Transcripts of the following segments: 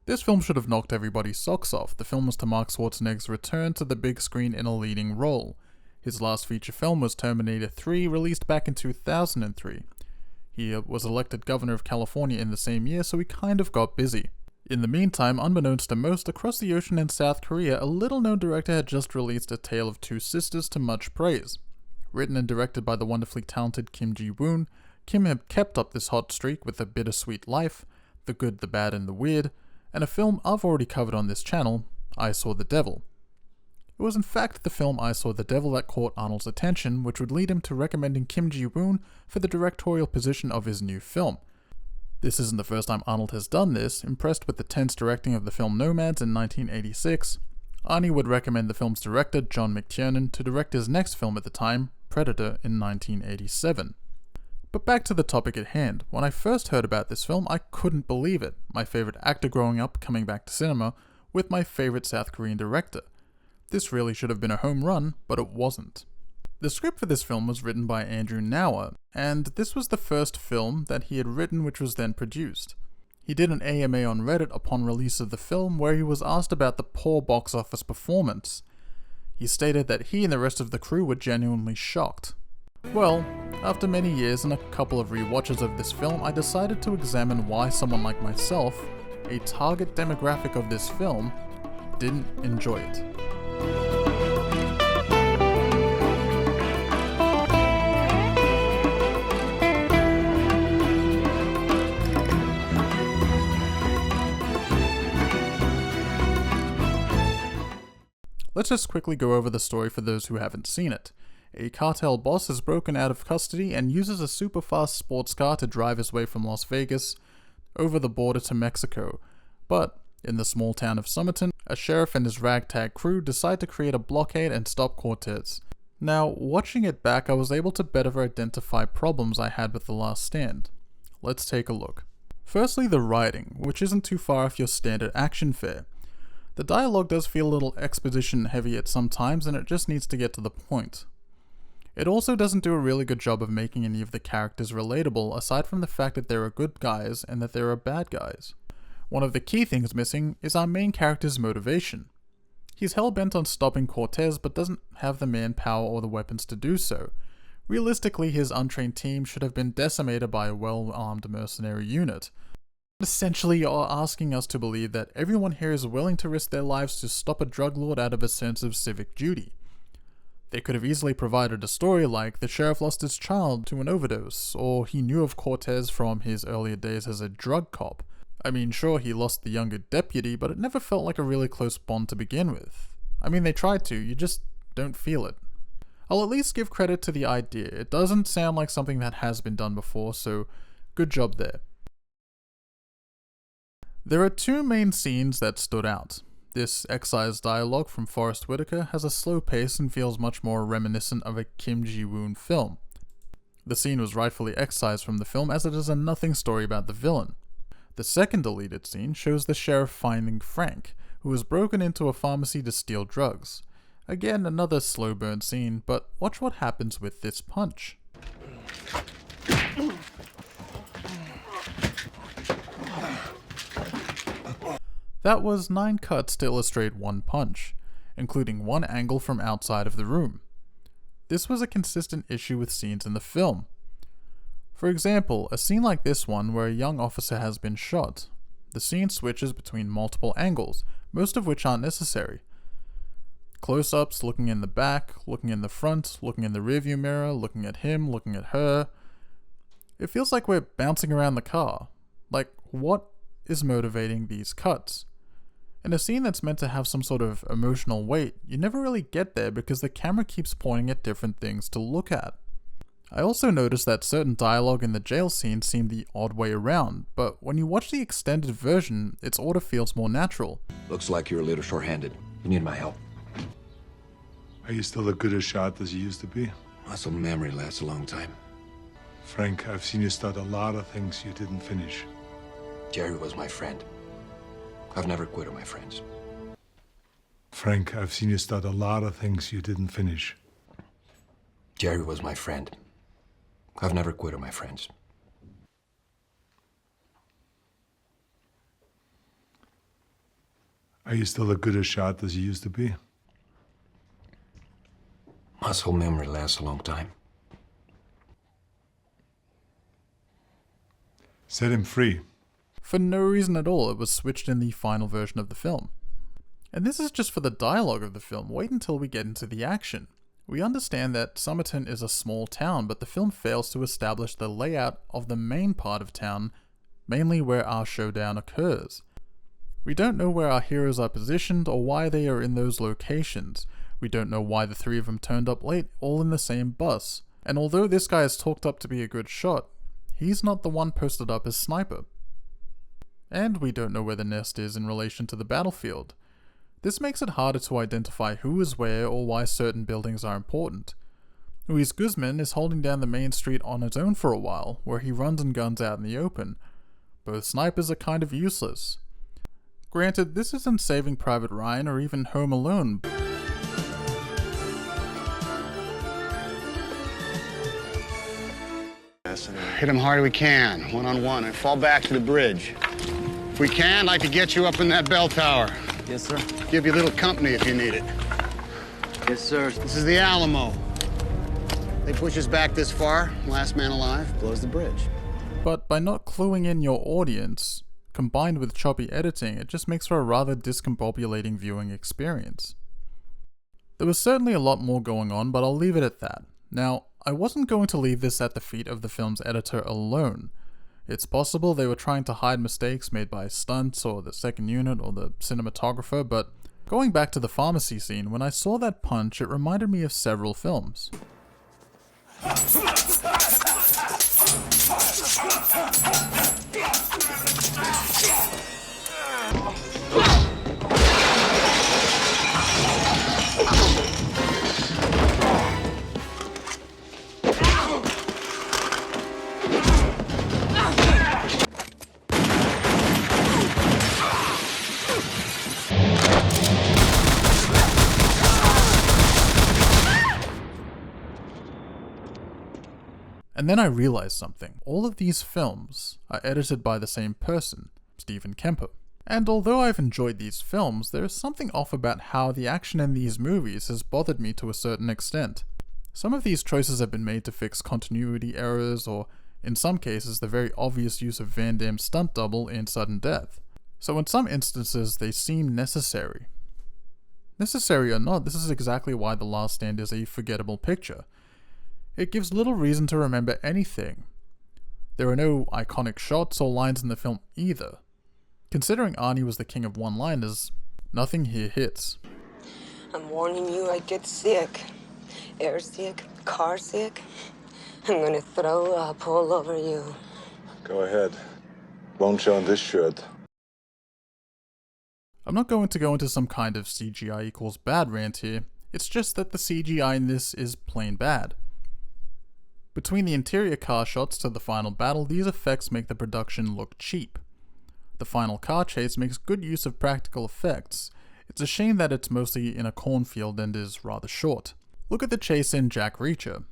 This film should have knocked everybody's socks off. The film was to Mark Schwarzenegger's return to the big screen in a leading role. His last feature film was Terminator 3, released back in 2003. He was elected governor of California in the same year, so he kind of got busy. In the meantime, unbeknownst to most, across the ocean in South Korea, a little-known director had just released A Tale of Two Sisters to much praise. Written and directed by the wonderfully talented Kim Ji-woon, Kim had kept up this hot streak with A Bittersweet Life, The Good, the Bad, and the Weird, and a film I've already covered on this channel, I Saw the Devil. It was in fact the film I Saw the Devil that caught Arnold's attention, which would lead him to recommending Kim Ji-woon for the directorial position of his new film. This isn't the first time Arnold has done this. Impressed with the tense directing of the film Nomads in 1986, Arnie would recommend the film's director, John McTiernan, to direct his next film at the time, Predator, in 1987. But back to the topic at hand. When I first heard about this film, I couldn't believe it. My favorite actor growing up coming back to cinema with my favorite South Korean director. This really should have been a home run, but it wasn't. The script for this film was written by Andrew Nauer, and this was the first film that he had written which was then produced. He did an AMA on Reddit upon release of the film where he was asked about the poor box office performance. He stated that he and the rest of the crew were genuinely shocked. Well, after many years and a couple of rewatches of this film, I decided to examine why someone like myself, a target demographic of this film, didn't enjoy it. Let's just quickly go over the story for those who haven't seen it. A cartel boss is broken out of custody and uses a super fast sports car to drive his way from Las Vegas over the border to Mexico. But in the small town of Somerton, a sheriff and his ragtag crew decide to create a blockade and stop Cortez. Now, watching it back, I was able to better identify problems I had with The Last Stand. Let's take a look. Firstly, the writing, which isn't too far off your standard action fare. The dialogue does feel a little exposition heavy at some times, and it just needs to get to the point. It also doesn't do a really good job of making any of the characters relatable, aside from the fact that there are good guys and that there are bad guys. One of the key things missing is our main character's motivation. He's hell-bent on stopping Cortez but doesn't have the manpower or the weapons to do so. Realistically, his untrained team should have been decimated by a well-armed mercenary unit. Essentially, you're asking us to believe that everyone here is willing to risk their lives to stop a drug lord out of a sense of civic duty. They could have easily provided a story like the sheriff lost his child to an overdose, or he knew of Cortez from his earlier days as a drug cop. I mean, sure, he lost the younger deputy, but it never felt like a really close bond to begin with. I mean, they tried to, you just don't feel it. I'll at least give credit to the idea. It doesn't sound like something that has been done before, so good job there. There are two main scenes that stood out. This excise dialogue from Forrest Whitaker has a slow pace and feels much more reminiscent of a Kim Ji-woon film. The scene was rightfully excised from the film as it is a nothing story about the villain. The second deleted scene shows the sheriff finding Frank, who has broken into a pharmacy to steal drugs. Again, another slow burn scene, but watch what happens with this punch. That was 9 cuts to illustrate one punch, including one angle from outside of the room. This was a consistent issue with scenes in the film. For example, a scene like this one where a young officer has been shot. The scene switches between multiple angles, most of which aren't necessary. Close-ups, looking in the back, looking in the front, looking in the rearview mirror, looking at him, looking at her. It feels like we're bouncing around the car. Like, what is motivating these cuts? In a scene that's meant to have some sort of emotional weight, you never really get there because the camera keeps pointing at different things to look at. I also noticed that certain dialogue in the jail scene seemed the odd way around, but when you watch the extended version, its order feels more natural. Looks like you're a little short-handed. You need my help. Are you still as good a shot as you used to be? Muscle memory lasts a long time. Frank, I've seen you start a lot of things you didn't finish. Jerry was my friend. I've never quit on my friends. Frank, I've seen you start a lot of things you didn't finish. Jerry was my friend. I've never quit on my friends. Are you still as good a shot as you used to be? Muscle memory lasts a long time. Set him free. For no reason at all, it was switched in the final version of the film. And this is just for the dialogue of the film. Wait until we get into the action. We understand that Somerton is a small town, but the film fails to establish the layout of the main part of town, mainly where our showdown occurs. We don't know where our heroes are positioned or why they are in those locations. We don't know why the three of them turned up late, all in the same bus. And although this guy is talked up to be a good shot, he's not the one posted up as sniper. And we don't know where the nest is in relation to the battlefield. This makes it harder to identify who is where or why certain buildings are important. Luis Guzman is holding down the main street on his own for a while, where he runs and guns out in the open. Both snipers are kind of useless. Granted, this isn't Saving Private Ryan or even Home Alone. Hit him hard we can, one-on-one, and fall back to the bridge. If we can, I'd like to get you up in that bell tower. Yes, sir. Give you a little company if you need it. Yes, sir. This is the Alamo. They push us back this far, last man alive blows the bridge. But by not cluing in your audience, combined with choppy editing, it just makes for a rather discombobulating viewing experience. There was certainly a lot more going on, but I'll leave it at that. Now, I wasn't going to leave this at the feet of the film's editor alone. It's possible they were trying to hide mistakes made by stunts or the second unit or the cinematographer, but going back to the pharmacy scene, when I saw that punch, it reminded me of several films. And then I realized something. All of these films are edited by the same person, Stephen Kemper. And although I've enjoyed these films, there is something off about how the action in these movies has bothered me to a certain extent. Some of these choices have been made to fix continuity errors, or in some cases the very obvious use of Van Damme's stunt double in Sudden Death. So in some instances they seem necessary. Necessary or not, this is exactly why The Last Stand is a forgettable picture. It gives little reason to remember anything. There are no iconic shots or lines in the film either. Considering Arnie was the king of one-liners, nothing here hits. I'm warning you, I get sick. Air sick, car sick. I'm gonna throw up all over you. Go ahead. Won't show on this shirt. I'm not going to go into some kind of CGI equals bad rant here. It's just that the CGI in this is plain bad. Between the interior car shots to the final battle, these effects make the production look cheap. The final car chase makes good use of practical effects. It's a shame that it's mostly in a cornfield and is rather short. Look at the chase in Jack Reacher.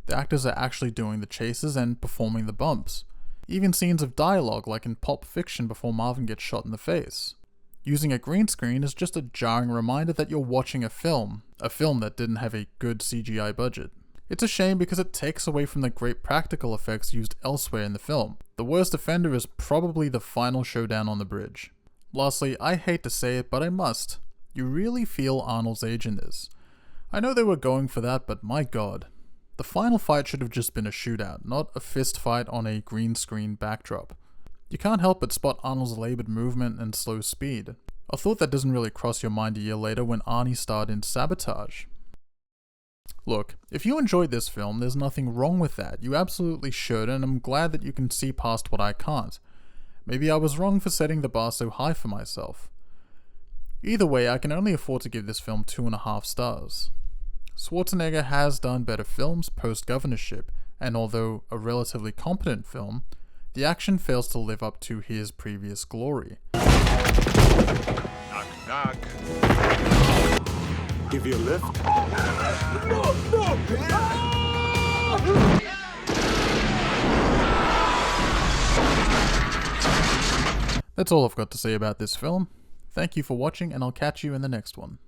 The actors are actually doing the chases and performing the bumps. Even scenes of dialogue like in Pulp Fiction before Marvin gets shot in the face. Using a green screen is just a jarring reminder that you're watching a film that didn't have a good CGI budget. It's a shame because it takes away from the great practical effects used elsewhere in the film. The worst offender is probably the final showdown on the bridge. Lastly, I hate to say it, but I must. You really feel Arnold's age in this. I know they were going for that, but my god. The final fight should have just been a shootout, not a fist fight on a green screen backdrop. You can't help but spot Arnold's laboured movement and slow speed. A thought that doesn't really cross your mind a year later when Arnie starred in Sabotage. Look, if you enjoyed this film, there's nothing wrong with that. You absolutely should, and I'm glad that you can see past what I can't. Maybe I was wrong for setting the bar so high for myself. Either way, I can only afford to give this film 2.5 stars. Schwarzenegger has done better films post-governorship, and although a relatively competent film, the action fails to live up to his previous glory. Knock, knock. Give you a lift? No! That's all I've got to say about this film. Thank you for watching, and I'll catch you in the next one.